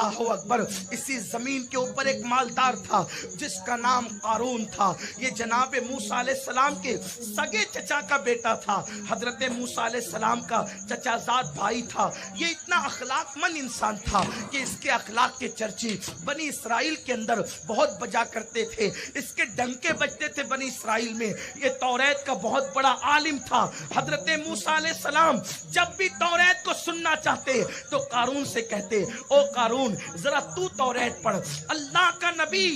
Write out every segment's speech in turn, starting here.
اللہ اکبر. اسی زمین کے اوپر ایک مالدار تھا جس کا نام قارون تھا. یہ جناب موسیٰ علیہ السلام کے سگے چچا کا بیٹا تھا. حضرت موسیٰ علیہ السلام کا چچا زاد بھائی تھا. یہ اتنا اخلاق مند انسان تھا کہ اس کے اخلاق کے چرچے بنی اسرائیل کے اندر بہت بجا کرتے تھے. اس کے ڈنکے بجتے تھے بنی اسرائیل میں. یہ توریت کا بہت بڑا عالم تھا. حضرت موسیٰ علیہ السلام جب بھی توریت کو سننا چاہتے تو قارون سے کہتے او قارون ذرا تو توریت پڑھ. اللہ کا نبی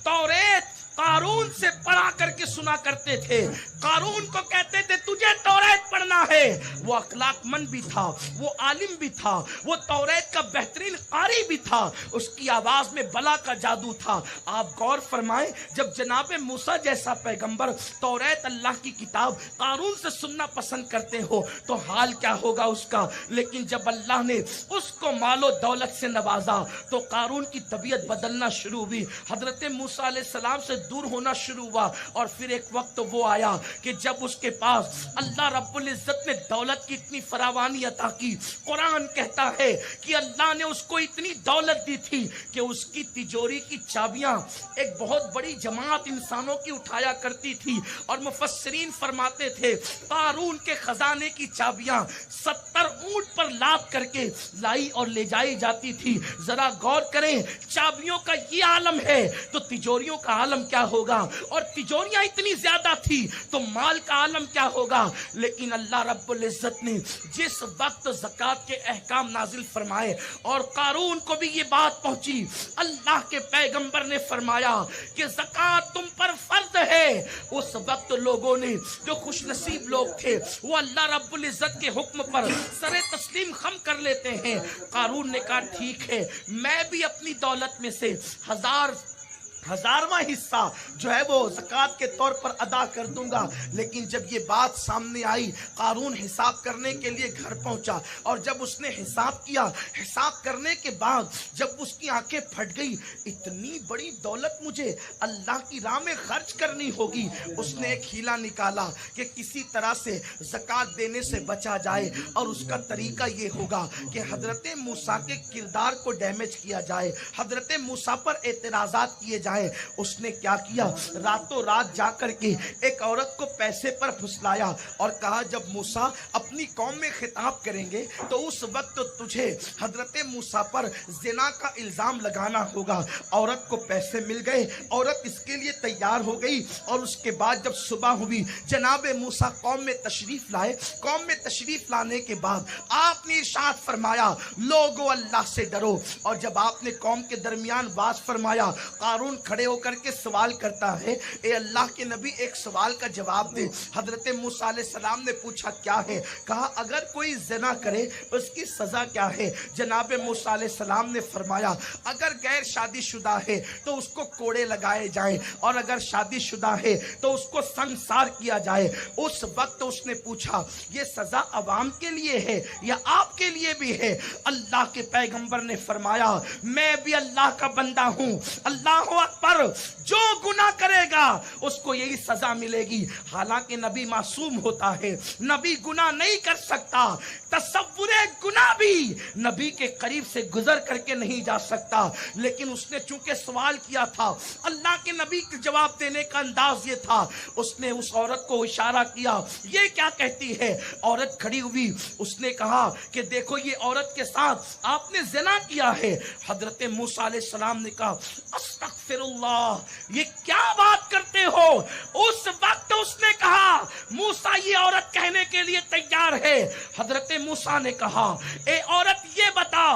توریت قارون سے پڑھا کر کے سنا کرتے تھے. قارون کو کہتے تھے تجھے توریت پڑھنا ہے. وہ اخلاق مند بھی تھا, وہ عالم بھی تھا, وہ توریت کا بہترین قاری بھی تھا. اس کی آواز میں بلا کا جادو تھا. آپ غور فرمائیں جب جناب موسیٰ جیسا پیغمبر توریت اللہ کی کتاب قارون سے سننا پسند کرتے ہو تو حال کیا ہوگا اس کا. لیکن جب اللہ نے اس کو مال و دولت سے نوازا تو قارون کی طبیعت بدلنا شروع ہوئی. حضرت موسیٰ علیہ السلام سے دور ہونا شروع ہوا. اور پھر ایک وقت وہ آیا کہ جب اس کے پاس اللہ رب العزت نے دولت کی اتنی فراوانی عطا کی. قرآن کہتا ہے کہ اللہ نے اس کو اتنی دولت دی تھی کہ اس کی تجوری کی چابیاں ایک بہت بڑی جماعت انسانوں کی اٹھایا کرتی تھی. اور مفسرین فرماتے تھے قارون کے خزانے کی چابیاں 70 اونٹ پر لاد کر کے لائی اور لے جائی جاتی تھی. ذرا غور کریں چابیوں کا یہ عالم ہے تو تجوریوں کا عالم کیا ہوگا. اور تجوریاں اتنی زیادہ تھی تو مال کا عالم کیا ہوگا. لیکن اللہ رب العزت نے جس وقت زکوٰۃ کے احکام نازل فرمائے اور قارون کو بھی یہ بات پہنچی, اللہ کے پیغمبر نے فرمایا کہ زکوٰۃ تم پر فرض ہے. اس وقت لوگوں نے جو خوش نصیب لوگ تھے وہ اللہ رب العزت کے حکم پر سر تسلیم خم کر لیتے ہیں. قارون نے کہا ٹھیک ہے میں بھی اپنی دولت میں سے ہزارواں حصہ جو ہے وہ زکوٰۃ کے طور پر ادا کر دوں گا. لیکن جب یہ بات سامنے آئی قارون حساب کرنے کے لیے گھر پہنچا اور جب اس نے حساب کیا, حساب کرنے کے بعد جب اس کی آنکھیں پھٹ گئی, اتنی بڑی دولت مجھے اللہ کی راہ میں خرچ کرنی ہوگی. اس نے ایک ہیلا نکالا کہ کسی طرح سے زکوٰۃ دینے سے بچا جائے اور اس کا طریقہ یہ ہوگا کہ حضرت موسیٰ کے کردار کو ڈیمیج کیا جائے, حضرت موسیٰ پر اعتراضات کیے جائیں. اس نے کیا کیا راتوں رات جا کر کے ایک عورت کو پیسے پر پھسلایا اور کہا جب موسیٰ اپنی قوم میں خطاب کریں گے تو اس وقت تجھے حضرت موسیٰ پر زنا کا الزام لگانا ہوگا. عورت کو پیسے مل گئے, عورت اس کے لیے تیار ہو گئی. اور اس کے بعد جب صبح ہوئی جناب موسیٰ قوم میں تشریف لائے. قوم میں تشریف لانے کے بعد آپ نے ارشاد فرمایا لوگو اللہ سے ڈرو. اور جب آپ نے قوم کے درمیان باز فرمایا قارون کھڑے ہو کر کے سوال کرتا ہے اے اللہ کے نبی ایک سوال کا جواب دے. حضرت موسیٰ علیہ السلام نے پوچھا کیا ہے. کہا اگر کوئی زنا کرے اس کی سزا کیا ہے. جناب موسیٰ علیہ السلام نے فرمایا اگر غیر شادی شدہ ہے تو اس کو کوڑے لگائے جائیں اور اگر شادی شدہ ہے تو اس کو سنسار کیا جائے. اس وقت اس نے پوچھا یہ سزا عوام کے لیے ہے یا آپ کے لیے بھی ہے. اللہ کے پیغمبر نے فرمایا میں بھی اللہ کا بندہ ہوں. اللہ پر جو گناہ کرے گا اس کو یہی سزا ملے گی. حالانکہ نبی معصوم ہوتا ہے, نبی گناہ نہیں کر سکتا. تصور گناہ بھی نبی کے قریب سے گزر کر کے نہیں جا سکتا. لیکن اس نے چونکہ سوال کیا تھا اللہ کے نبی کے جواب دینے کا انداز یہ تھا. اس نے اس عورت کو اشارہ کیا یہ کیا کہتی ہے. عورت کھڑی ہوئی, اس نے کہا کہ دیکھو یہ عورت کے ساتھ آپ نے زنا کیا ہے. حضرت موسیٰ علیہ السلام نے کہا استغفر اللہ یہ کیا بات کرتے ہو. اس وقت اس نے کہا موسیٰ یہ عورت کہنے کے لیے تیار ہے. حضرت موسیٰ نے کہا اے عورت یہ بتا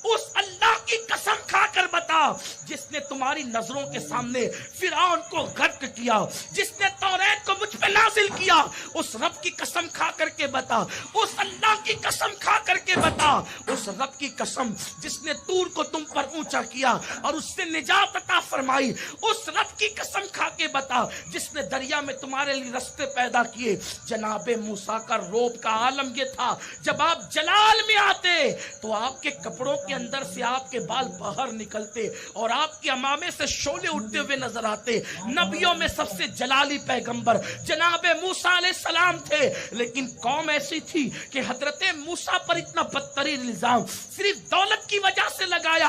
اس اللہ کی قسم کھا کر بتا جس نے تمہاری نظروں کے سامنے فرعون کو غرق کیا, جس نے توریت کو مجھ پہ نازل کیا, اس رب کی قسم کھا کر کے بتا, اس اللہ کی قسم کھا کر کے بتا, اس رب کی قسم جس نے طور کو تم پر اونچا کیا اور اس سے نجات عطا فرمائی, اس رب کی قسم کھا کے بتا جس نے دریا میں تمہارے لیے رستے پیدا کیے. جناب موسیٰ کا روب کا عالم یہ تھا جب آپ جلال میں آتے تو آپ کے کپڑوں کے اندر سے آپ کے بال باہر نکلتے اور آپ کے امامے سے شعلے اٹھتے ہوئے نظر آتے. نبیوں میں سب سے جلالی پیغمبر جناب موسیٰ علیہ السلام تھے. لیکن قوم ایسی تھی کہ حضرت موسیٰ پر اتنا بدترین الزام صرف دولت کی وجہ سے لگایا